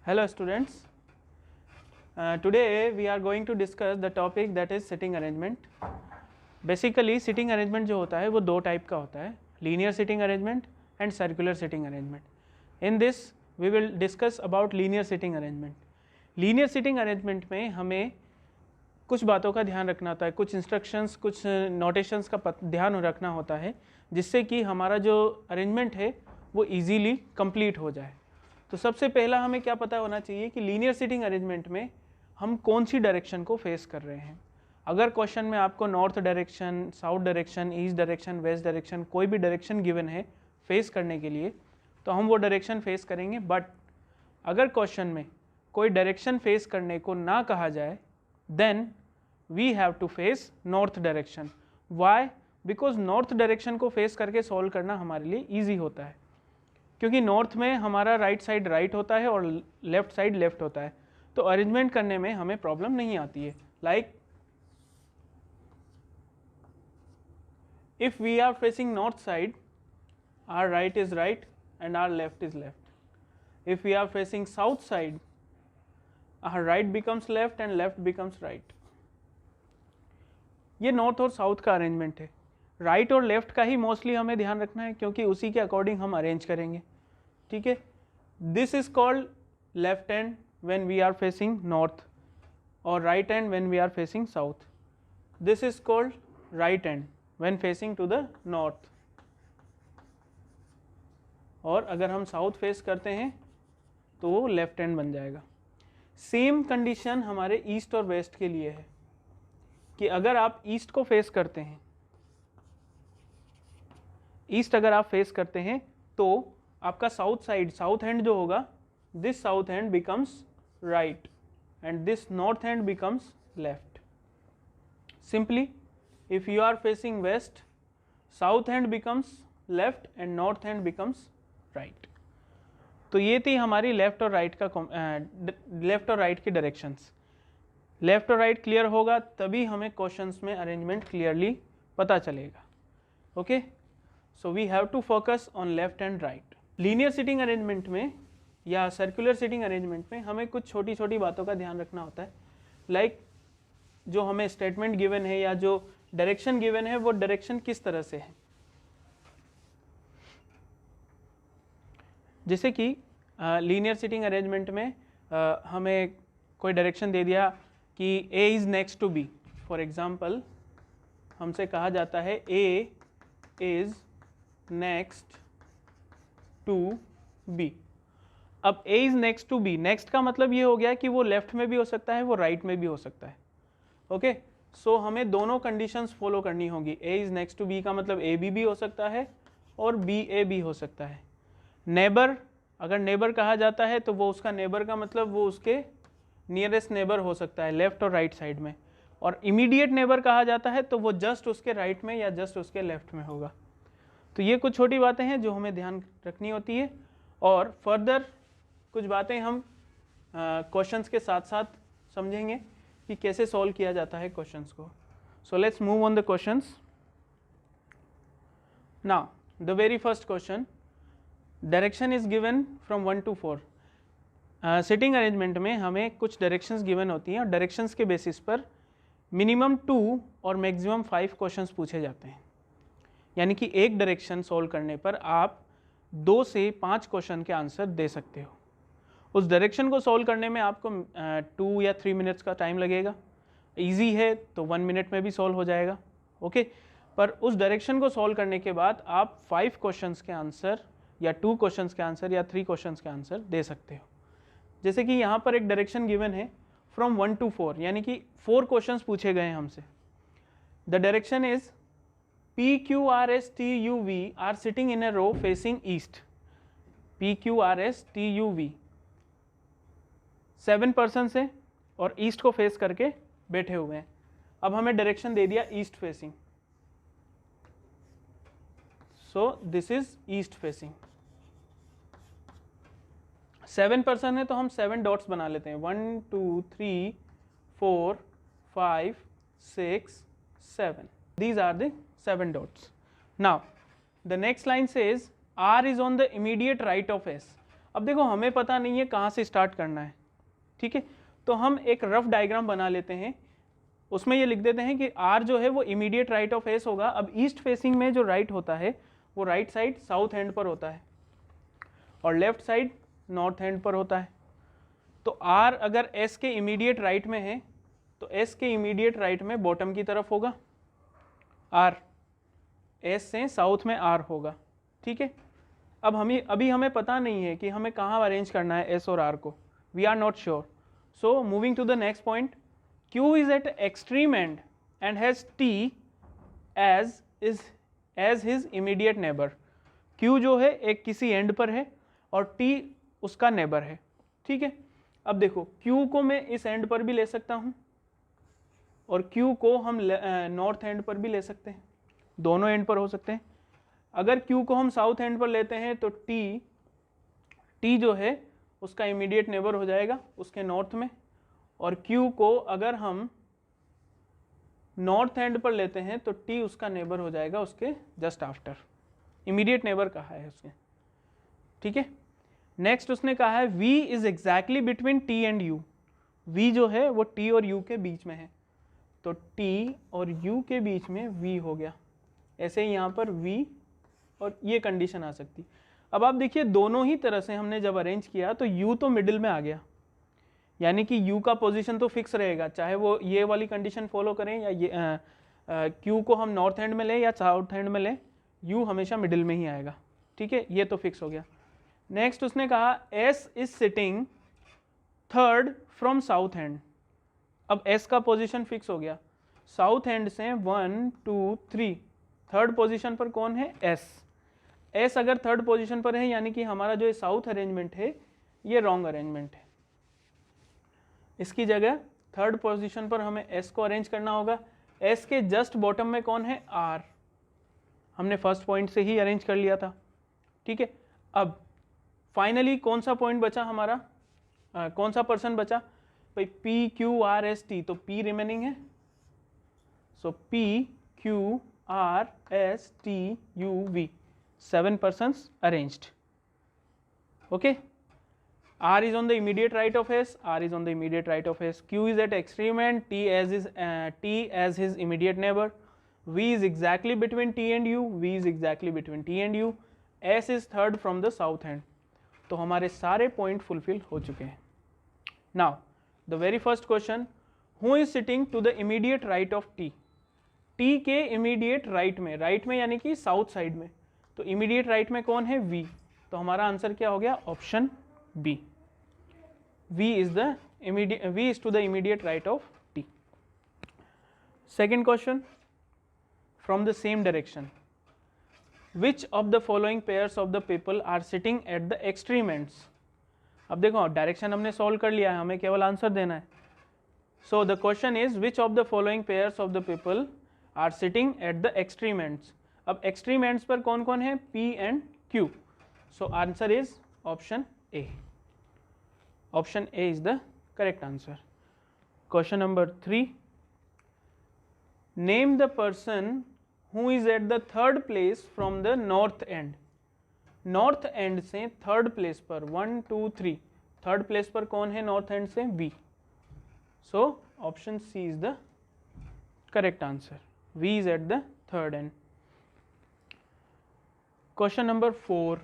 Hello students, today we are going to discuss the topic that is sitting arrangement. Basically sitting arrangement जो होता है वो दो type का होता है, linear sitting arrangement and circular sitting arrangement. In this we will discuss about linear sitting arrangement. Linear sitting arrangement में हमें कुछ बातों का ध्यान रखना होता है, कुछ इंस्ट्रक्शंस, कुछ नोटेशंस का ध्यान रखना होता है जिससे कि हमारा जो अरेंजमेंट है वो इजीली कंप्लीट हो जाए. तो सबसे पहला हमें क्या पता होना चाहिए कि लीनियर सिटिंग अरेंजमेंट में हम कौन सी डायरेक्शन को फेस कर रहे हैं. अगर क्वेश्चन में आपको north direction, south direction, east direction, west direction कोई भी डायरेक्शन गिवन है फेस करने के लिए तो हम वो डायरेक्शन फेस करेंगे. बट अगर क्वेश्चन में कोई डायरेक्शन फेस करने को ना कहा जाए then we have to face north direction. Why? Because north direction को फेस करके सॉल्व करना हमारे लिए ईजी होता है, क्योंकि नॉर्थ में हमारा राइट साइड राइट होता है और लेफ्ट साइड लेफ्ट होता है, तो अरेंजमेंट करने में हमें प्रॉब्लम नहीं आती है. Like if we are facing north side, our right is right and our left is left. If we are facing south side, our right becomes left and left becomes right. ये north और south का arrangement है. Right और left का ही mostly हमें ध्यान रखना है क्योंकि उसी के अकॉर्डिंग हम अरेंज करेंगे. ठीक है. This is called left hand when we are facing north और right hand when we are facing south. This is called right hand when facing to the north. और अगर हम साउथ फेस करते हैं तो वो लेफ्ट हैंड बन जाएगा. सेम कंडीशन हमारे ईस्ट और वेस्ट के लिए है कि अगर आप ईस्ट को फेस करते हैं, ईस्ट अगर आप फेस करते हैं तो आपका साउथ साइड, साउथ हैंड जो होगा, this south hand becomes right and this north hand becomes left. Simply if you are facing west, south hand becomes left and north hand becomes right. तो ये थी हमारी लेफ्ट और right का left और right की डायरेक्शंस. लेफ्ट और right clear होगा तभी हमें क्वेश्चंस में अरेंजमेंट क्लियरली पता चलेगा. Okay, so we have to focus on left and right. Linear sitting arrangement में या सर्कुलर सिटिंग अरेंजमेंट में हमें कुछ छोटी छोटी बातों का ध्यान रखना होता है. लाइक जो हमें स्टेटमेंट गिवन है या जो डायरेक्शन गिवन है वो डायरेक्शन किस तरह से है. जैसे कि लीनियर सिटिंग अरेंजमेंट में हमें कोई डायरेक्शन दे दिया कि A is next to B. For example हमसे कहा जाता है A is next to B. अब A is next to B, next का मतलब ये हो गया कि वो लेफ्ट में भी हो सकता है, वो राइट में भी हो सकता है. ओके, सो हमें दोनों कंडीशंस फॉलो करनी होगी. A is next to B का मतलब AB भी हो सकता है और BA भी हो सकता है. नेबर, अगर नेबर कहा जाता है तो वो उसका नेबर का मतलब वो उसके नियरेस्ट नेबर हो सकता है लेफ्ट और राइट साइड में. और इमीडिएट नेबर कहा जाता है तो वो जस्ट उसके राइट में या जस्ट उसके लेफ्ट में होगा. तो ये कुछ छोटी बातें हैं जो हमें ध्यान रखनी होती है. और फर्दर कुछ बातें हम क्वेश्चंस के साथ साथ समझेंगे कि कैसे सॉल्व किया जाता है क्वेश्चंस को. So let's move on the questions. Now the very first question, direction is given from 1 to 4. Sitting arrangement में हमें कुछ डायरेक्शंस गिवन होती हैं और डायरेक्शंस के बेसिस पर मिनिमम 2 और मैक्सिमम 5 क्वेश्चंस पूछे जाते हैं. यानी कि एक डायरेक्शन सॉल्व करने पर आप 2 से 5 क्वेश्चन के आंसर दे सकते हो. उस डायरेक्शन को सॉल्व करने में आपको 2 या 3 मिनट्स का टाइम लगेगा. ईजी है तो 1 मिनट में भी सॉल्व हो जाएगा. ओके, पर उस डायरेक्शन को सॉल्व करने के बाद आप 5 क्वेश्चंस के आंसर या 2 क्वेश्चंस के आंसर या 3 क्वेश्चंस के आंसर दे सकते हो. जैसे कि यहाँ पर एक डायरेक्शन गिवन है फ्रॉम 1 to 4, यानी कि 4 क्वेश्चंस पूछे गए हैं हमसे. The direction is PQRSTUV are sitting in a row facing east. PQRSTUV 7 person है और ईस्ट को फेस करके बैठे हुए हैं. अब हमें डायरेक्शन दे दिया east facing, so this is east facing. 7 person है तो हम 7 डॉट्स बना लेते हैं. 1 2 3 4 5 6 7. These are the 7 dots. Now the next line says R is on the immediate right of S. अब देखो हमें पता नहीं है कहाँ से स्टार्ट करना है, ठीक है, तो हम एक रफ डायग्राम बना लेते हैं, उसमें ये लिख देते हैं कि R जो है वो इमीडिएट राइट ऑफ S होगा। अब ईस्ट फेसिंग में जो राइट होता है वो राइट साइड साउथ एंड पर होता है और लेफ्ट साइड नॉर्थ एंड पर होता है। तो R अगर S के इमीडिएट राइट में है तो S के इमीडिएट राइट में बॉटम की तरफ होगा R, S से साउथ में R होगा, ठीक है। अब अभी हमें पता नहीं है कि हमें कहाँ अरेंज करना है S और R को, we are not sure. So moving to the next point, Q is at extreme end and has T as his immediate neighbor। Q जो है एक किसी एंड पर है और T उसका नेबर है, ठीक है। अब देखो Q को मैं इस एंड पर भी ले सकता हूँ और Q को हम नॉर्थ एंड पर भी ले सकते हैं, दोनों एंड पर हो सकते हैं। अगर Q को हम साउथ एंड पर लेते हैं तो T जो है उसका इमीडिएट नेबर हो जाएगा उसके नॉर्थ में, और Q को अगर हम नॉर्थ एंड पर लेते हैं तो T उसका नेबर हो जाएगा उसके जस्ट आफ्टर, इमीडिएट नेबर कहा है उसने, ठीक है। नेक्स्ट उसने कहा है V is exactly between T and U। V जो है वो T और U के बीच में है, तो T और U के बीच में V हो गया। ऐसे ही यहाँ पर V और ये कंडीशन आ सकती। अब आप देखिए दोनों ही तरह से हमने जब अरेंज किया तो U तो मिडिल में आ गया, यानी कि U का पोजीशन तो फिक्स रहेगा, चाहे वो ये वाली कंडीशन फॉलो करें या ये Q को हम नॉर्थ एंड में लें या साउथ एंड में लें, U हमेशा मिडिल में ही आएगा, ठीक है, ये तो फिक्स हो गया। नेक्स्ट उसने कहा S is sitting third from south and. अब S का पोजीशन फिक्स हो गया, साउथ एंड से 1 2 3 थर्ड पोजीशन पर कौन है, S अगर थर्ड पोजीशन पर है यानी कि हमारा जो साउथ अरेंजमेंट है ये रॉन्ग अरेंजमेंट है, इसकी जगह थर्ड पोजीशन पर हमें S को अरेंज करना होगा। S के जस्ट बॉटम में कौन है, R, हमने फर्स्ट पॉइंट से ही अरेंज कर लिया था, ठीक है। अब फाइनली कौन सा पॉइंट बचा हमारा, कौन सा पर्सन बचा भाई, P Q R S T, तो P रिमेनिंग है, सो P Q R S T U V, 7 persons arranged, okay। R is on the immediate right of S, R is on the immediate right of S, Q is at extreme end, T as his immediate neighbor, V is exactly between T and U, V is exactly between T and U, S is third from the south end। तो हमारे सारे point fulfil हो चुके हैं। Now the very first question, who is sitting to the immediate right of T। T के immediate right में यानी कि साउथ साइड में, तो इमीडिएट राइट में कौन है, V, तो हमारा आंसर क्या हो गया, option B, V is to the immediate right of T। Second question from the same direction, which of the following pairs of the people are sitting at the extreme ends। अब देखो direction हमने solve कर लिया है, हमें केवल answer देना है। So the question is which of the following pairs of the people are sitting at the extreme ends। अब एक्सट्रीम एंड्स पर कौन कौन है, P and Q, so answer is option A। Option A is the correct answer। Question number 3, name the person who is at the third place from the north end। North and से third place पर 1 2 3, third place पर कौन है north and से, B, so option C is the correct answer, V is at the third end। Question number 4,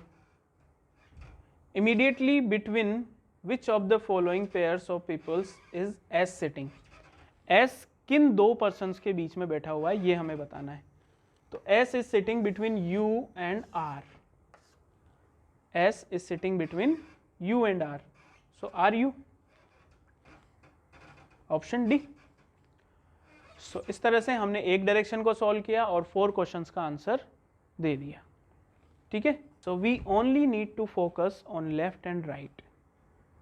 immediately between which of the following pairs of peoples is S sitting। S किन दो persons के बीच में बैठा हुआ है ये हमें बताना है, तो S is sitting between U and R, S is sitting between U and R, so are you, option D। सो इस तरह से हमने एक डायरेक्शन को सॉल्व किया और 4 क्वेश्चंस का आंसर दे दिया, ठीक है। So we only need to focus on left and right,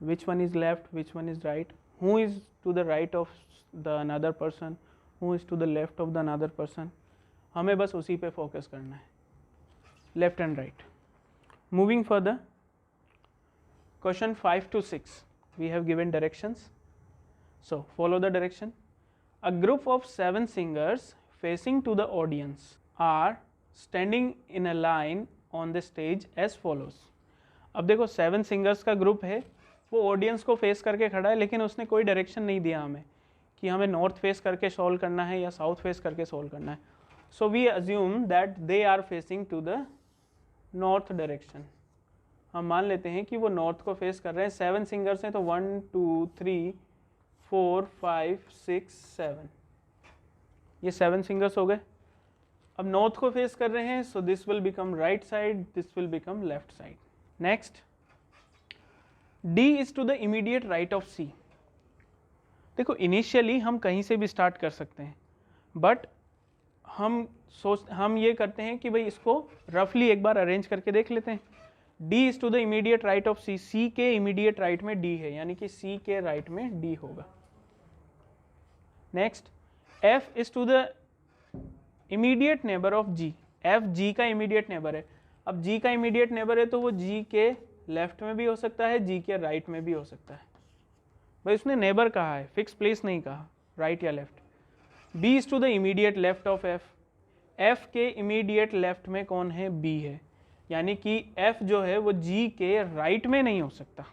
which one is left, which one is right, who is to the right of the another person, who is to the left of the another person, हमें बस उसी पे focus करना है, left and right. Moving further, question 5 to 6 we have given directions, so follow the direction। A group of 7 singers facing to the audience are standing in a line on the stage as follows। अब देखो 7 singers का group है, वो audience को face करके खड़ा है, लेकिन उसने कोई डायरेक्शन नहीं दिया हमें कि हमें नॉर्थ फेस करके सॉल्व करना है या साउथ फेस करके सॉल्व करना है. So we assume that they are facing to the north direction. हम मान लेते हैं कि वो नॉर्थ को फेस कर रहे हैं. 7 सिंगर्स हैं तो 1 2 3 4 5 6 7, ये 7 सिंगर्स हो गए. अब नॉर्थ को फेस कर रहे हैं, so this will become right side, this will become left side. Next, D is to the immediate right of C. देखो इनिशियली हम कहीं से भी स्टार्ट कर सकते हैं, बट हम ये करते हैं कि भाई इसको रफली एक बार अरेंज करके देख लेते हैं. D is to the immediate right of C. C के इमीडिएट राइट में D है, यानी कि C के राइट में D होगा. Next, F is to the immediate neighbour of G. F G का इमीडिएट नेबर है. अब G का इमीडिएट नेबर है तो वो G के लेफ्ट में भी हो सकता है, G के राइट में भी हो सकता है. भाई उसने नेबर कहा है, फिक्स प्लेस नहीं कहा, राइट या left. B is to the immediate left of F. F के इमीडिएट लेफ्ट में कौन है? B है, यानी कि F जो है वो G के राइट में नहीं हो सकता.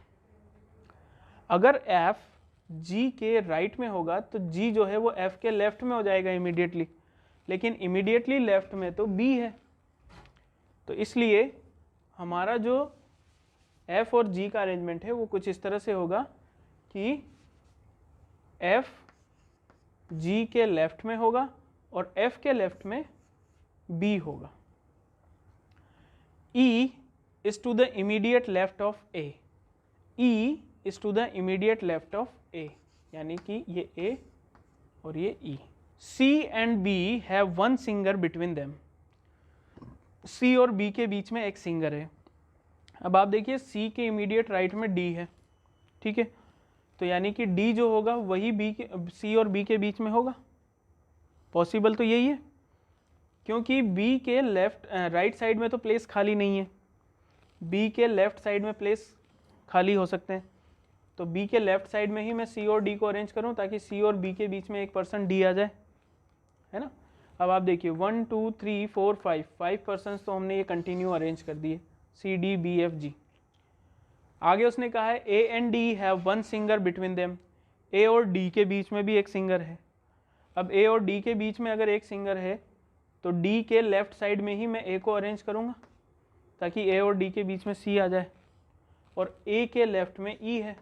अगर F G के राइट में होगा तो G जो है वो F के लेफ्ट में हो जाएगा इमीडिएटली, लेकिन इमीडिएटली लेफ्ट में तो B है. तो इसलिए हमारा जो F और G का अरेंजमेंट है वो कुछ इस तरह से होगा कि F G के लेफ्ट में होगा और F के लेफ्ट में B होगा. E is to the immediate left of A. E is to the immediate left of A, यानी कि ये A और ये E. C and B have one singer between them. C और B के बीच में एक सिंगर है. अब आप देखिए C के इमीडिएट राइट में D है, ठीक है, तो यानी कि D जो होगा वही C और B के बीच में होगा. पॉसिबल तो यही है, क्योंकि B के लेफ्ट राइट साइड में तो प्लेस खाली नहीं है, B के लेफ्ट साइड में प्लेस खाली हो सकते हैं. तो B के लेफ्ट साइड में ही मैं C और D को अरेंज करूं ताकि C और B के बीच में एक पर्सन D आ जाए, है ना. अब आप देखिए 1 2 3 4 5 पर्सन्स तो हमने ये कंटिन्यू अरेंज कर दिए, C D B F G. आगे उसने कहा है A and D have one singer between them. A और D के बीच में भी एक सिंगर है. अब A और D के बीच में अगर एक सिंगर है तो D के लेफ्ट साइड में ही मैं A को अरेंज करूँगा ताकि A और D के बीच में C आ जाए, और A के लेफ्ट में E है.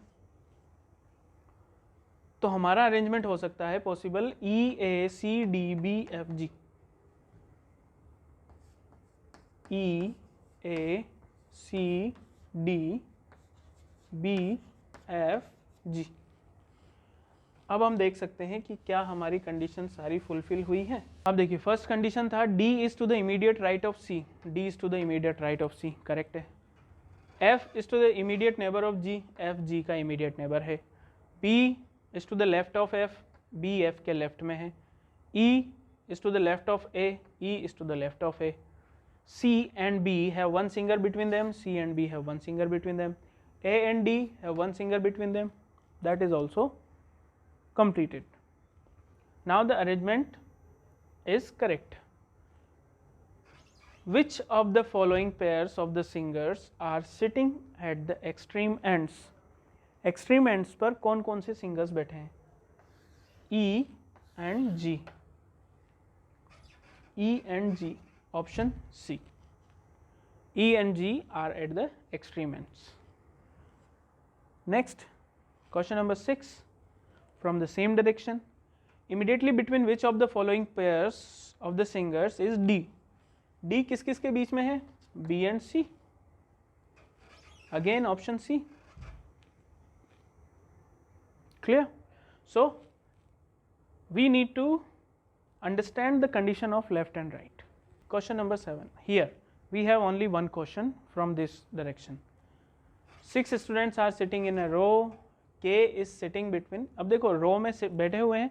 तो हमारा अरेंजमेंट हो सकता है possible E A C D B F G. E A C D B F G. अब हम देख सकते हैं कि क्या हमारी कंडीशन सारी फुलफिल हुई है. अब देखिए फर्स्ट कंडीशन था D is to the immediate right of C. D is to the immediate right of C, correct है. F is to the immediate neighbour of G. F G का immediate neighbour है. B is to the left of F. B F के left में है. E is to the left of A. E is to the left of A. C and B have one singer between them. C and B have one singer between them. A and D have one singer between them. That is also completed. Now the arrangement is correct. Which of the following pairs of the singers are sitting at the extreme ends? Extreme ends पर कौन कौन से singers बैठे हैं? E and G. E and G. Option C. E and G are at the extreme ends. Next, question number 6 from the same direction. Immediately between which of the following pairs of the singers is D? D किस किस के बीच में है? B and C. Again option C. Clear? So we need to understand the condition of left and right. Question number 7. Here we have only one question from this direction. 6 students are sitting in a row. K is sitting between. अब देखो रो में बैठे हुए हैं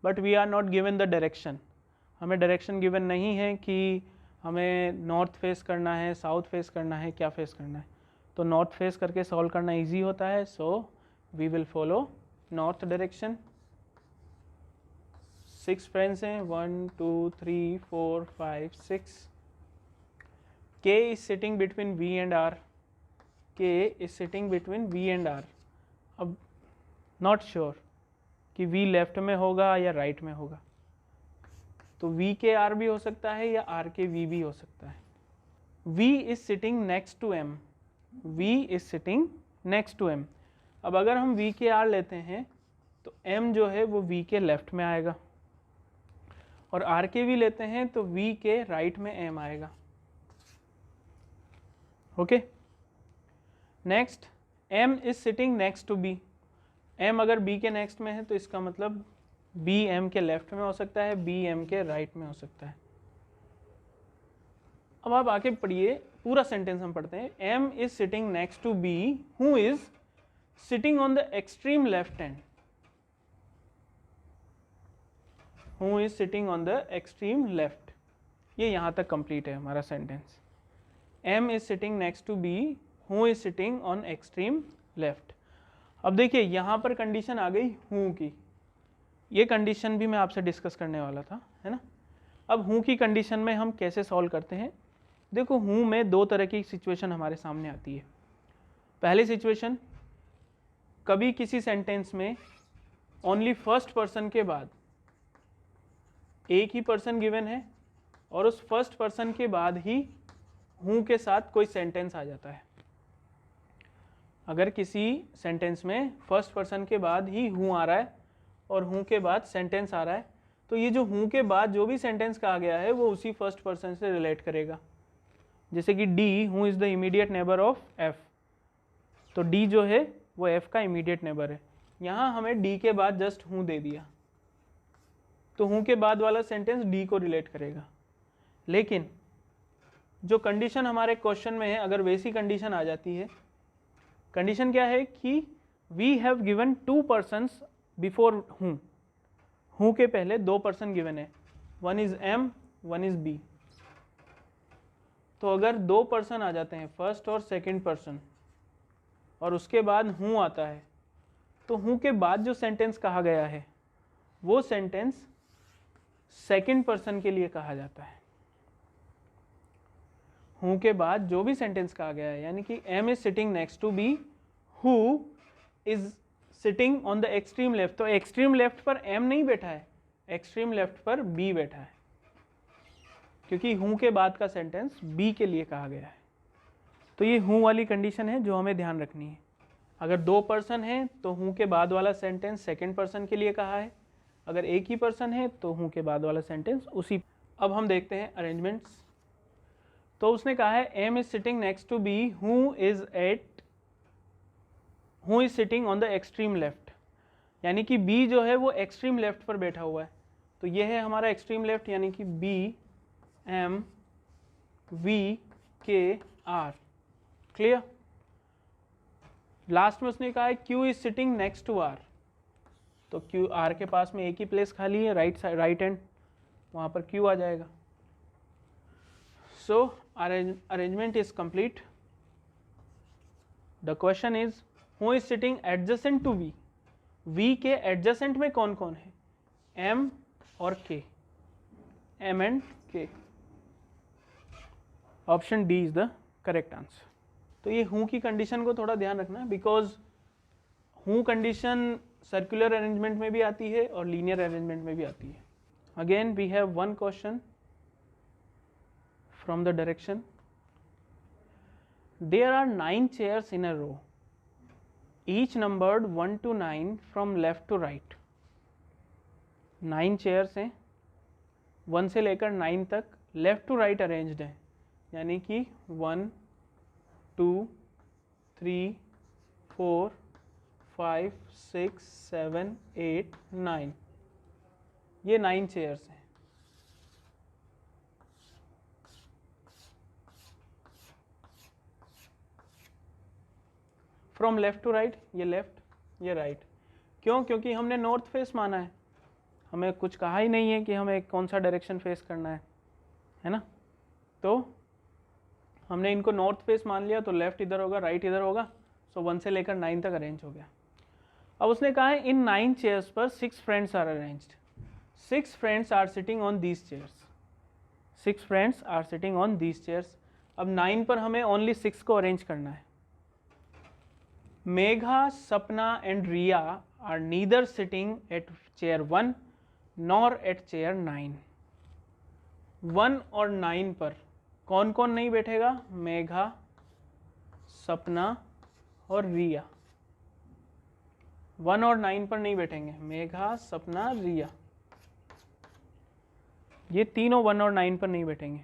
but we are not given the direction. हमें direction given नहीं है कि हमें नॉर्थ फेस करना है, साउथ फेस करना है, क्या फेस करना है. तो नॉर्थ फेस करके सॉल्व करना ईजी होता है. So we will follow north direction. 6 friends हैं, 1 2 3 4 5 6. K is sitting between V and R. के is sitting between V and R। अब नॉट श्योर कि V लेफ्ट में होगा या राइट में होगा, तो V के R भी हो सकता है या R के V भी हो सकता है। V is sitting next to M, V is sitting next to M। अब अगर हम V के R लेते हैं तो M जो है वो V के लेफ्ट में आएगा, और R के V लेते हैं तो V के राइट में M आएगा। Okay, next M is sitting next to B। M अगर B के नेक्स्ट में है तो इसका मतलब B M के लेफ्ट में हो सकता है, B M के राइट में हो सकता है। अब आप आके पढ़िए, पूरा सेंटेंस हम पढ़ते हैं। M is sitting next to B who is sitting on the extreme left hand, who is sitting on the extreme left. ये यहाँ तक कंप्लीट है हमारा sentence. M is sitting next to B who is sitting on extreme left. अब देखिए यहाँ पर condition आ गई हूँ की, ये कंडीशन भी मैं आपसे डिस्कस करने वाला था, है ना। अब हूँ की कंडीशन में हम कैसे सॉल्व करते हैं। देखो हूँ में दो तरह की सिचुएशन हमारे सामने आती है। पहली सिचुएशन, कभी किसी सेंटेंस में ओनली फर्स्ट पर्सन के बाद एक ही पर्सन गिवन है और उस फर्स्ट पर्सन के बाद ही हूँ के साथ कोई सेंटेंस आ जाता है। अगर किसी सेंटेंस में फर्स्ट पर्सन के बाद ही हूँ आ रहा है और हूँ के बाद सेंटेंस आ रहा है, तो ये जो हूँ के बाद जो भी सेंटेंस कहा गया है वो उसी फर्स्ट पर्सन से रिलेट करेगा। जैसे कि डी, हूँ is the immediate neighbour of F, तो डी जो है वो एफ का इमीडिएट नेबर है। यहाँ हमें डी के बाद जस्ट हूँ दे दिया, तो हूँ के बाद वाला सेंटेंस डी को रिलेट करेगा। लेकिन जो कंडीशन हमारे क्वेश्चन में है, अगर वैसी कंडीशन आ जाती है, कंडीशन क्या है कि we have given two persons before who, who के पहले दो पर्सन गिवन है, one is M one is B. तो अगर दो पर्सन आ जाते हैं, फर्स्ट और सेकंड पर्सन, और उसके बाद हूँ आता है, तो हूँ के बाद जो सेंटेंस कहा गया है वो सेंटेंस सेकंड पर्सन के लिए कहा जाता है। हूँ के बाद जो भी सेंटेंस कहा गया है, यानी कि M is sitting next to B who is sitting on the extreme left, तो एक्सट्रीम लेफ्ट पर M नहीं बैठा है, एक्सट्रीम लेफ्ट पर B बैठा है, क्योंकि हूँ के बाद का सेंटेंस B के लिए कहा गया है। तो ये हूँ वाली कंडीशन है जो हमें ध्यान रखनी है। अगर दो पर्सन है तो हूँ के बाद वाला सेंटेंस सेकंड पर्सन के लिए कहा है, अगर एक ही पर्सन है तो हूँ के बाद वाला सेंटेंस उसी। अब हम देखते हैं अरेंजमेंट्स। तो उसने कहा है M is sitting next to B who is sitting on the extreme left, यानी कि B जो है वो एक्सट्रीम लेफ्ट पर बैठा हुआ है। तो ये है हमारा एक्सट्रीम लेफ्ट, यानी कि B M V K R। Clear. Last में उसने कहा है Q is sitting next to R, तो Q R के पास में एक ही प्लेस खाली है, राइट हैंड, वहाँ पर Q आ जाएगा। So arrangement is complete. The question is who is sitting adjacent to V? V के adjacent में कौन कौन है? M और K, M and K. Option D is the correct answer. तो ये हूँ की कंडीशन को थोड़ा ध्यान रखना है, बिकॉज हूँ कंडीशन सर्कुलर अरेंजमेंट में भी आती है और लीनियर अरेंजमेंट में भी आती है। Again we have one question from the direction. There are 9 chairs in a row, each numbered 1 to 9 from left to right. 9 chairs हैं, 1 से लेकर 9 तक लेफ्ट टू राइट अरेंज्ड हैं, यानी कि 1 2 3 4 5 6 7 8 9, ये 9 चेयर्स हैं। फ्रॉम लेफ्ट टू राइट, ये लेफ्ट ये राइट। क्यों? क्योंकि हमने नॉर्थ फेस माना है, हमें कुछ कहा ही नहीं है कि हमें कौन सा डायरेक्शन फेस करना है ना। तो हमने इनको नॉर्थ फेस मान लिया, तो लेफ्ट इधर होगा राइट इधर होगा। सो 1 से लेकर 9 तक अरेंज हो गया। अब उसने कहा है इन 9 चेयर्स पर 6 friends are arranged, 6 friends are sitting on these chairs, 6 friends are sitting on these chairs. अब 9 पर हमें ओनली 6 को अरेंज करना है, Megha, Sapna and Riya are neither sitting at chair 1 nor at chair 9. 1 और 9 पर कौन कौन नहीं बैठेगा? मेघा, सपना और रिया। 1 और 9 पर नहीं बैठेंगे, मेघा, सपना, रिया, ये तीनों 1 और 9 पर नहीं बैठेंगे।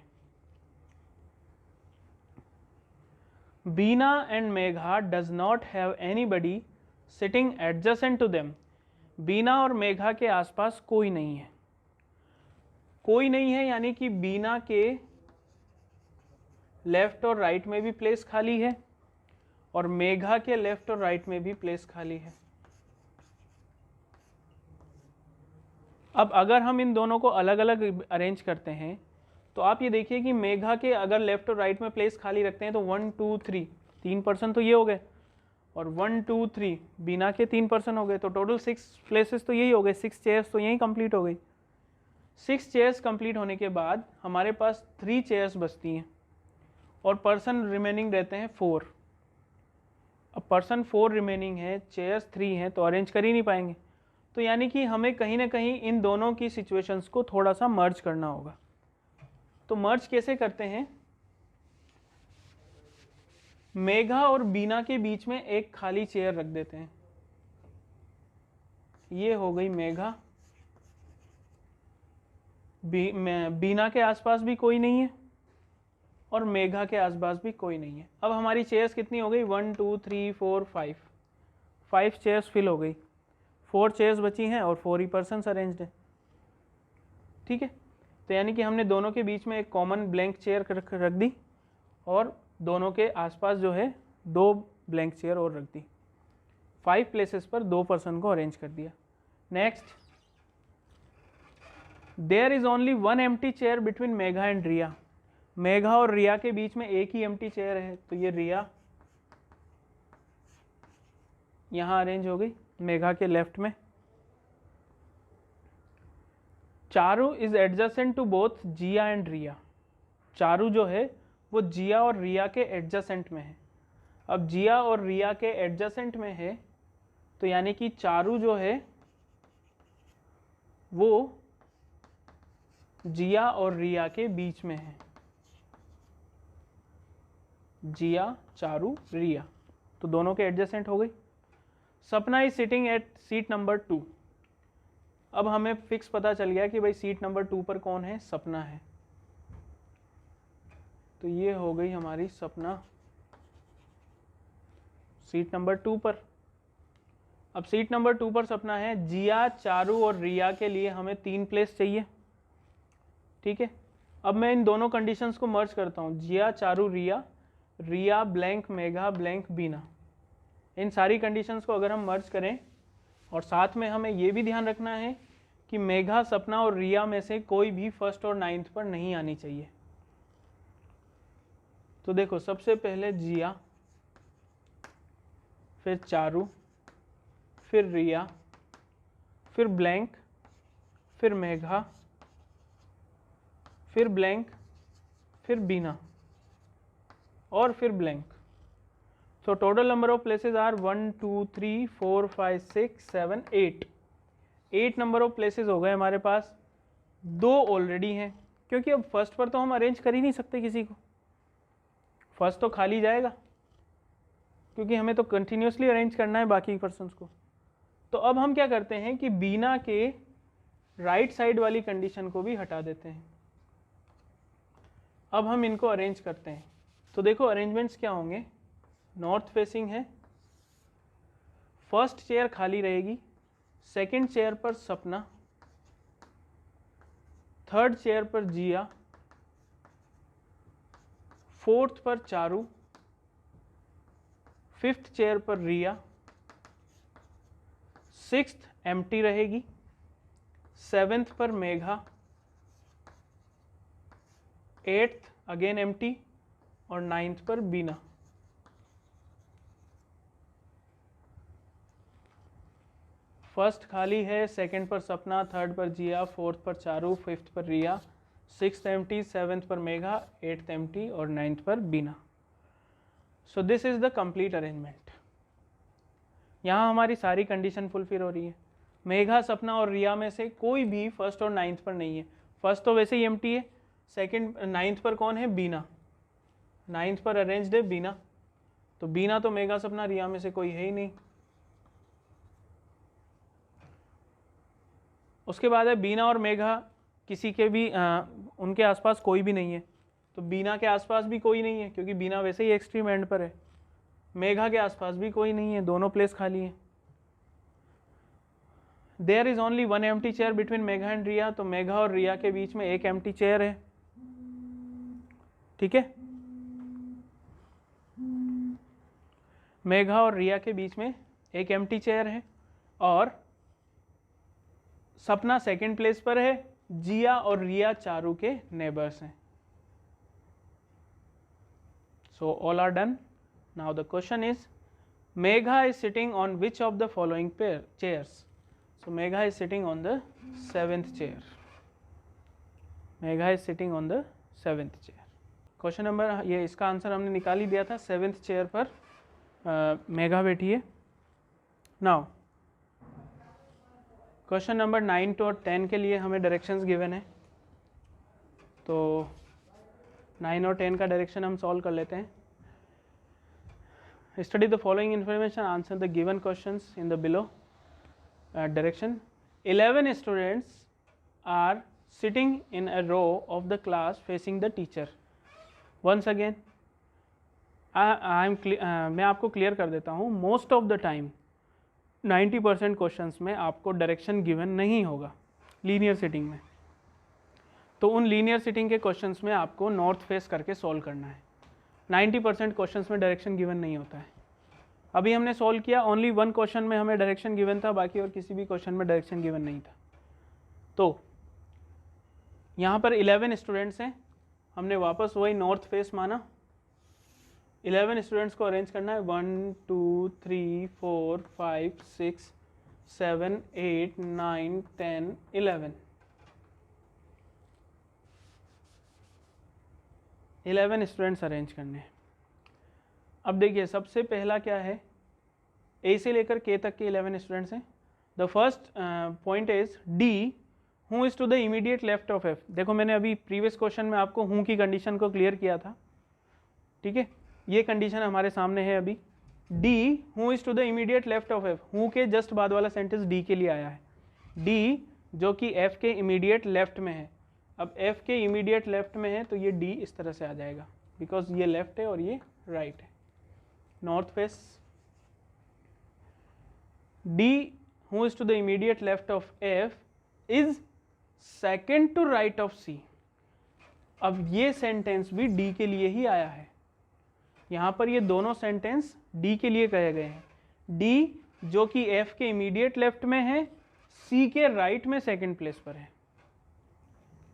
Bina and Megha does not have anybody sitting adjacent to them. Bina और मेघा के आसपास कोई नहीं है। कोई नहीं है यानी कि बीना के लेफ्ट और राइट में भी प्लेस खाली है और मेघा के लेफ्ट और राइट में भी प्लेस खाली है। अब अगर हम इन दोनों को अलग अलग अरेंज करते हैं तो आप ये देखिए कि मेघा के अगर लेफ्ट और राइट में प्लेस खाली रखते हैं तो 1 2 3 3% तो ये हो गए और 1 2 3 बीना के 3% हो गए, तो टोटल 6 प्लेसेस तो यही हो गए, 6 चेयर्स तो यही कंप्लीट हो गई। 6 चेयर्स कंप्लीट होने के बाद हमारे पास 3 चेयर्स बचती हैं और पर्सन रिमेनिंग रहते हैं 4। अब पर्सन 4 रिमेनिंग है, चेयर्स 3 हैं, तो अरेंज कर ही नहीं पाएंगे। तो यानी कि हमें कहीं ना कहीं इन दोनों की सिचुएशंस को थोड़ा सा मर्ज करना होगा। तो मर्ज कैसे करते हैं? मेघा और बीना के बीच में एक खाली चेयर रख देते हैं। ये हो गई मेघा। बीना के आसपास भी कोई नहीं है और मेघा के आसपास भी कोई नहीं है। अब हमारी चेयर्स कितनी हो गई? 1 2 3 4 5। 5 चेयर्स फिल हो गई, 4 चेयर्स बची हैं और 4 ही पर्सन्स अरेंज्ड हैं। ठीक है, तो यानी कि हमने दोनों के बीच में एक कॉमन ब्लैंक चेयर रख दी और दोनों के आसपास जो है 2 ब्लैंक चेयर और रख दी। 5 प्लेसेस पर 2 पर्सन को अरेंज कर दिया। Next, there is only 1 empty chair between Megha and Riya. Megha और रिया के बीच में एक ही एम्प्टी चेयर है, तो ये रिया यहां अरेंज हो गई मेघा के लेफ्ट में। Charu is adjacent to both Jiya and Riya. Charu जो है वो जिया और रिया के एडजेसेंट में है। अब जिया और रिया के एडजेसेंट में है तो यानी कि चारू जो है वो जिया और रिया के बीच में है। जिया, चारू, रिया, तो दोनों के एडजेसेंट हो गई। सपना is sitting at seat number 2। अब हमें फिक्स पता चल गया कि भाई सीट नंबर 2 पर कौन है? सपना है। तो ये हो गई हमारी सपना सीट नंबर 2 पर। अब सीट नंबर 2 पर सपना है। जिया, चारू और रिया के लिए हमें 3 प्लेस चाहिए। ठीक है, अब मैं इन दोनों कंडीशंस को मर्ज करता हूँ। जिया, चारू, रिया, रिया ब्लैंक मेघा ब्लैंक बीना। इन सारी कंडीशंस को अगर हम मर्ज करें और साथ में हमें ये भी ध्यान रखना है कि मेघा, सपना और रिया में से कोई भी फर्स्ट और 9th पर नहीं आनी चाहिए। तो देखो, सबसे पहले जिया, फिर चारू, फिर रिया, फिर ब्लैंक, फिर मेघा, फिर ब्लैंक, फिर बीना और फिर blank. So total number of places are 1 2 3 4 5 6 7 8। 8 number of places हो गए हमारे पास। 2 ऑलरेडी हैं क्योंकि अब फर्स्ट पर तो हम अरेंज कर ही नहीं सकते किसी को, फर्स्ट तो खाली जाएगा क्योंकि हमें तो कंटिन्यूसली अरेंज करना है बाकी पर्सन्स को। तो अब हम क्या करते हैं कि बीना के राइट साइड वाली कंडीशन को भी हटा देते हैं। अब हम इनको अरेंज करते हैं। तो देखो अरेंजमेंट्स क्या होंगे। नॉर्थ फेसिंग है, फर्स्ट चेयर खाली रहेगी, सेकंड चेयर पर सपना, थर्ड चेयर पर जिया, फोर्थ पर चारू, फिफ्थ चेयर पर रिया, सिक्स्थ एम्प्टी रहेगी, सेवेंथ पर मेघा, एट्थ अगेन एम्प्टी और 9th पर बीना। फर्स्ट खाली है, सेकंड पर सपना, थर्ड पर जिया, फोर्थ पर चारू, फिफ्थ पर रिया, सिक्स्थ एम्प्टी, सेवेंथ पर मेघा, 8th एम्प्टी और 9th पर Bina. So this is the complete arrangement. यहाँ हमारी सारी कंडीशन फुलफिल हो रही है। मेघा, सपना और रिया में से कोई भी फर्स्ट और नाइन्थ पर नहीं है। फर्स्ट तो वैसे ही एम्प्टी है, सेकंड नाइन्थ पर कौन है, बीना, नाइन्थ पर अरेंज्ड है बीना, तो बीना तो मेघा, सपना, रिया में से कोई है ही नहीं। उसके बाद है बीना और मेघा, किसी के भी उनके आसपास कोई भी नहीं है, तो बीना के आसपास भी कोई नहीं है क्योंकि बीना वैसे ही एक्सट्रीम एंड पर है। मेघा के आसपास भी कोई नहीं है, दोनों प्लेस खाली है। There is only one empty chair between Megha and Riya, तो मेघा और रिया के बीच में एक एम्प्टी चेयर है। ठीक है, मेघा और रिया के बीच में एक एम्प्टी चेयर है और सपना सेकंड प्लेस पर है, जिया और रिया चारू के नेबर्स हैं। So all are done. Now the question is Megha is sitting on which of the following pair chairs. So Megha is sitting on the 7th chair. Megha is sitting on the 7th chair. Question number, ये इसका answer हमने निकाल ही दिया था, 7th chair पर मेघा बैठी है। Now question number 9 और 10 के लिए हमें डायरेक्शंस गिवन है, तो 9 और 10 का डायरेक्शन हम सॉल्व कर लेते हैं। Study the following information, answer the given questions in the below direction. 11 students are sitting in a row of the class facing the teacher. Once again, मैं आपको क्लियर कर देता हूँ, most of the time 90% questions में आपको direction given नहीं होगा linear sitting में, तो उन लीनियर सिटिंग के क्वेश्चंस में आपको नॉर्थ फेस करके सॉल्व करना है। 90% क्वेश्चंस में डायरेक्शन गिवन नहीं होता है। अभी हमने सॉल्व किया, ओनली वन क्वेश्चन में हमें डायरेक्शन गिवन था, बाकी और किसी भी क्वेश्चन में डायरेक्शन गिवन नहीं था। तो यहाँ पर 11 स्टूडेंट्स हैं, हमने वापस वही नॉर्थ फेस माना। 11 स्टूडेंट्स को अरेंज करना है, 1 2 3 4 5 6 7 8 9 10 11 11 स्टूडेंट्स अरेंज करने हैं। अब देखिए, सबसे पहला क्या है, ए से लेकर के तक के 11 स्टूडेंट्स हैं। The first point is D, who is to the immediate left of F. देखो, मैंने अभी प्रीवियस क्वेश्चन में आपको हूँ की कंडीशन को क्लियर किया था। ठीक है, ये कंडीशन हमारे सामने है अभी। D, who is to the immediate left of F, who के जस्ट बाद वाला सेंटेंस डी के लिए आया है। डी जो कि एफ के इमीडिएट लेफ्ट में है। अब एफ के इमीडिएट लेफ्ट में है तो ये डी इस तरह से आ जाएगा, बिकॉज ये लेफ्ट है और ये राइट है, north face. D, who is to the immediate left of F, is second to right of C. अब ये सेंटेंस भी डी के लिए ही आया है, यहाँ पर ये दोनों सेंटेंस डी के लिए कहे गए हैं। डी जो कि एफ के इमीडिएट लेफ्ट में है, सी के राइट में सेकेंड प्लेस पर है।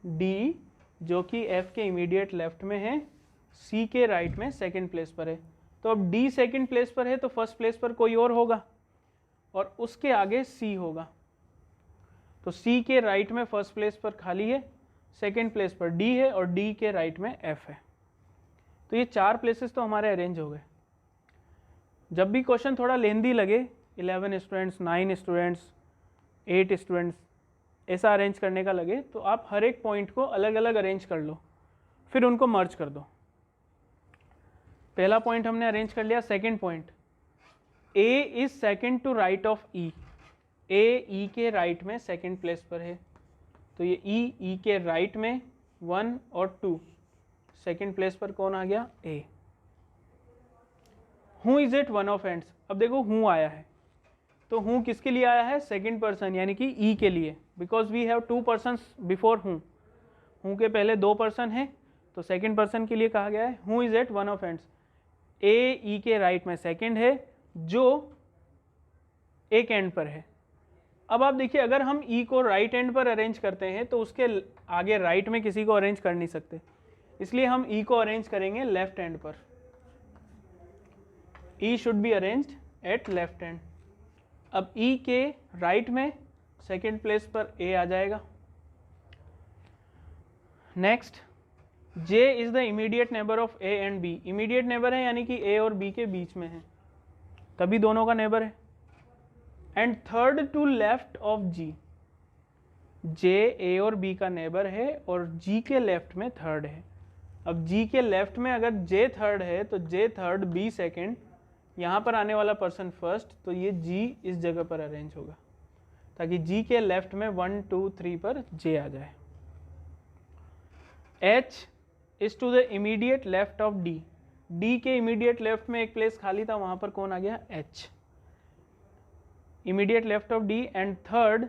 डी जो कि एफ के इमीडिएट लेफ्ट में है, सी के राइट में सेकेंड प्लेस पर है। तो अब डी सेकेंड प्लेस पर है तो फर्स्ट प्लेस पर कोई और होगा और उसके आगे सी होगा, तो सी के राइट में फर्स्ट प्लेस पर खाली है, सेकेंड प्लेस पर डी है और डी के राइट में एफ है। तो ये 4 प्लेसेस तो हमारे अरेंज हो गए। जब भी क्वेश्चन थोड़ा लेंदी लगे, 11 स्टूडेंट्स, 9 स्टूडेंट्स, 8 स्टूडेंट्स, ऐसा अरेंज करने का लगे, तो आप हर एक पॉइंट को अलग अलग अरेंज कर लो, फिर उनको मर्ज कर दो। पहला पॉइंट हमने अरेंज कर लिया। Second point, A is second to right of E. A E के राइट में सेकंड प्लेस पर है, तो ये ई के राइट में 1 और 2, सेकंड प्लेस पर कौन आ गया, A. Who is at one of ends. अब देखो हु आया है, तो हु किसके लिए आया है, सेकंड पर्सन यानी कि ई के लिए, because we have 2 persons before who. Who के पहले 2 पर्सन हैं, तो सेकंड पर्सन के लिए कहा गया है who is at one of ends. A E के राइट में सेकंड है जो एक एंड पर है। अब आप देखिए, अगर हम ई को राइट एंड पर अरेंज करते हैं तो उसके आगे राइट में किसी को अरेंज कर नहीं सकते, इसलिए हम ई को अरेंज करेंगे लेफ्ट एंड पर। E should be arranged at left end. अब ई के राइट में सेकेंड प्लेस पर ए आ जाएगा। Next, J is the immediate neighbour of A and B. Immediate neighbour है यानी कि ए और बी के बीच में है, तभी दोनों का नेबर है। And third to left of G। J A और B का नेबर है और G के लेफ्ट में थर्ड है। अब G के लेफ्ट में अगर J थर्ड है तो J थर्ड, B सेकेंड, यहाँ पर आने वाला पर्सन फर्स्ट, तो ये G इस जगह पर अरेंज होगा ताकि G के लेफ्ट में 1 2 3 पर J आ जाए। H is to the immediate left of D। D के इमीडिएट लेफ्ट में एक प्लेस खाली था, वहाँ पर कौन आ गया? H। Immediate left of D and third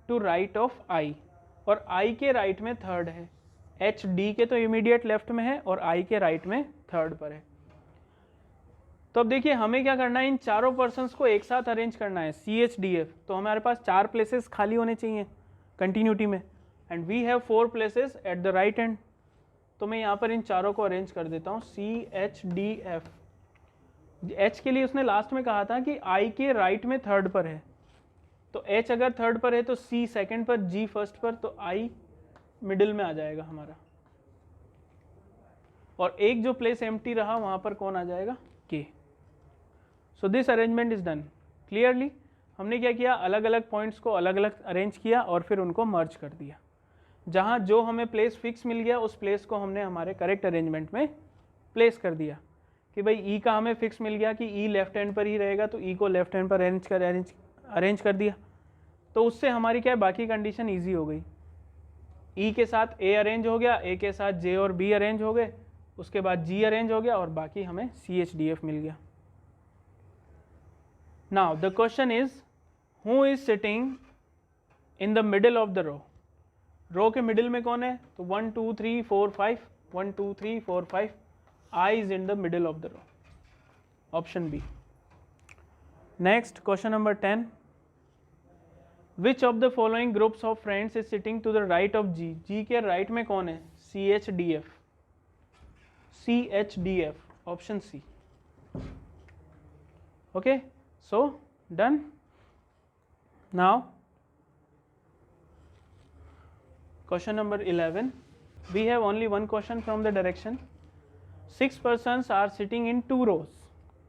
to right of I, और I के राइट में थर्ड है। H D के तो इमीडिएट लेफ्ट में है और I के राइट में थर्ड पर है। तो अब देखिए हमें क्या करना है, इन चारों पर्सन्स को एक साथ अरेंज करना है, CH D F। तो हमारे पास 4 प्लेसेस खाली होने चाहिए कंटिन्यूटी में, and we have 4 places at the right end. तो मैं यहाँ पर इन चारों को अरेंज कर देता हूँ, CH D F। H के लिए उसने लास्ट में कहा था कि I के राइट में थर्ड पर है, तो H अगर थर्ड पर है तो C सेकंड पर, G फर्स्ट पर, तो I मिडिल में आ जाएगा हमारा, और एक जो प्लेस एम्प्टी रहा वहाँ पर कौन आ जाएगा? K। So this arrangement is done clearly. हमने क्या किया, अलग अलग पॉइंट्स को अलग अलग अरेंज किया और फिर उनको मर्ज कर दिया। जहाँ जो हमें प्लेस फिक्स मिल गया उस प्लेस को हमने हमारे करेक्ट अरेंजमेंट में प्लेस कर दिया कि भाई E का हमें फिक्स मिल गया कि E लेफ्ट हैंड पर ही रहेगा, तो E को लेफ्ट हैंड पर अरेंज कर दिया। तो उससे हमारी क्या है, बाकी कंडीशन ईजी हो गई। E के साथ A अरेंज हो गया, A के साथ J और B अरेंज हो गए, उसके बाद G अरेंज हो गया और बाकी हमें CH D F मिल गया। Now the question is, who is sitting in the middle of the row? रो के मिडिल में कौन है? तो 1 2 3 4 5, 1 2 3 4 5, I is in the middle of the row, option B. Next question number 10, which of the following groups of friends is sitting to the right of G? G के right में कौन है? CH D F, CH D F, option C. Okay, so done. Now question number 11, we have only one question from the direction. 6 persons are sitting in 2 rows.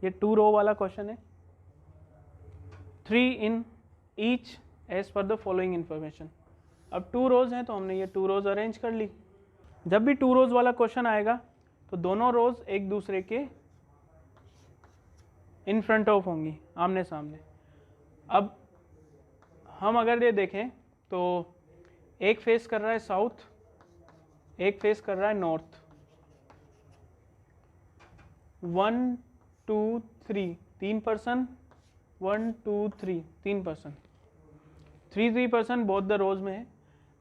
ये 2 row वाला question है। 3 in each as per the following information. अब 2 rows हैं तो हमने ये 2 rows arrange कर ली। जब भी 2 rows वाला क्वेश्चन आएगा तो दोनों रोज एक दूसरे के इन फ्रंट ऑफ होंगी, आमने सामने। अब हम अगर ये देखें तो एक फेस कर रहा है साउथ, एक फेस कर रहा है north. 1 2 3 3 person, 1 2 3 3 person, 3 person both the rows में है।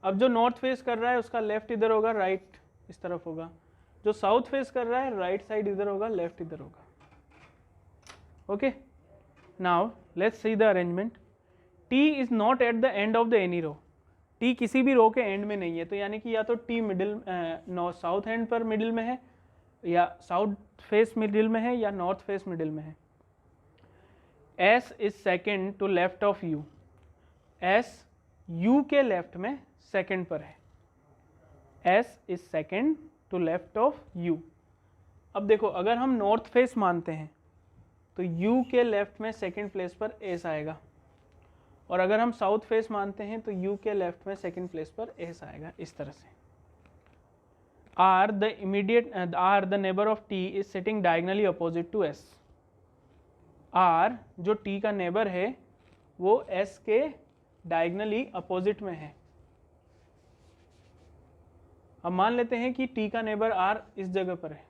अब जो नॉर्थ फेस कर रहा है उसका लेफ्ट इधर होगा, राइट इस तरफ होगा। जो साउथ फेस कर रहा है राइट साइड इधर होगा, लेफ्ट इधर होगा। Okay, now let's see the arrangement. T is not at the end of the any row. T किसी भी रो के एंड में नहीं है, तो यानी कि या तो T मिडिल साउथ एंड पर मिडिल में है, या साउथ फेस मिडिल में है, या नॉर्थ फेस मिडिल में है। S is second to left of U। S U के लेफ्ट में सेकेंड पर है। S is second to left of U। अब देखो अगर हम नॉर्थ फेस मानते हैं तो U के लेफ्ट में सेकेंड प्लेस पर S आएगा, और अगर हम साउथ फेस मानते हैं तो U के लेफ्ट में सेकेंड प्लेस पर S आएगा, इस तरह से। R the neighbor of T is sitting diagonally opposite to S। R जो T का नेबर है वो S के डायगनली अपोजिट में है। अब मान लेते हैं कि T का नेबर R इस जगह पर है,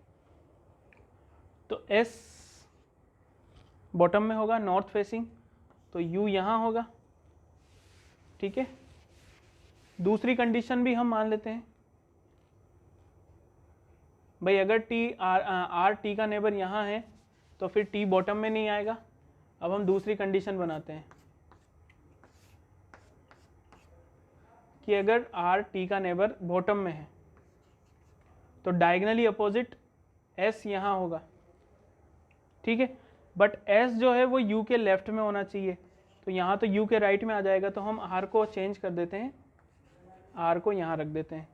तो S बॉटम में होगा नॉर्थ फेसिंग, तो U यहाँ होगा। ठीक है, दूसरी कंडीशन भी हम मान लेते हैं भाई, अगर R T का नेबर यहाँ है तो फिर T बॉटम में नहीं आएगा। अब हम दूसरी कंडीशन बनाते हैं कि अगर R T का नेबर बॉटम में है तो डायगनली अपोजिट S यहाँ होगा। ठीक है, बट S जो है वो U के लेफ्ट में होना चाहिए, तो यहाँ तो U के राइट में आ जाएगा, तो हम R को चेंज कर देते हैं, R को यहाँ रख देते हैं।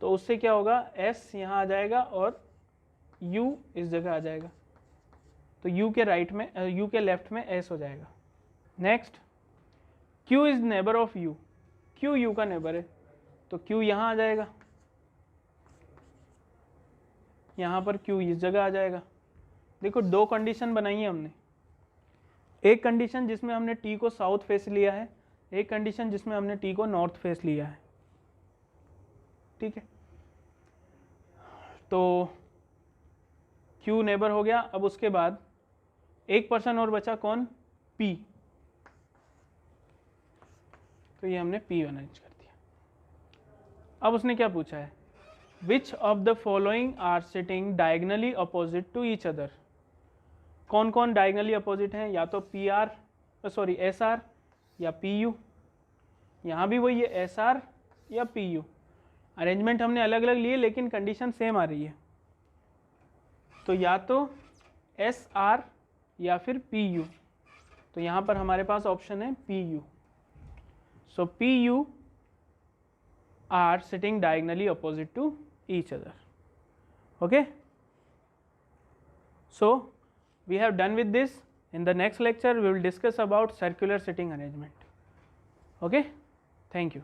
तो उससे क्या होगा, S यहाँ आ जाएगा और U इस जगह आ जाएगा, तो U के राइट में U के लेफ्ट में S हो जाएगा। Next Q is neighbour of U, Q U का नेबर है तो Q यहाँ आ जाएगा, यहाँ पर Q इस जगह आ जाएगा। देखो दो कंडीशन बनाई है हमने, एक कंडीशन जिसमें हमने T को साउथ फेस लिया है, एक कंडीशन जिसमें हमने T को नॉर्थ फेस लिया है, ठीक है। तो Q नेबर हो गया। अब उसके बाद एक पर्सन और बचा, कौन? P। तो ये हमने P अरेंज कर दिया। अब उसने क्या पूछा है, which of the following are sitting diagonally opposite to each other. कौन कौन डायगनली अपोजिट हैं, या तो SR या PU। यहाँ भी वही है, SR या PU। अरेंजमेंट हमने अलग अलग लिए लेकिन कंडीशन सेम आ रही है, तो या तो SR या फिर PU। तो यहाँ पर हमारे पास ऑप्शन है PU। So PU are sitting diagonally opposite to each other. Okay, so we have done with this. In the next lecture we will discuss about circular sitting arrangement. Okay, thank you.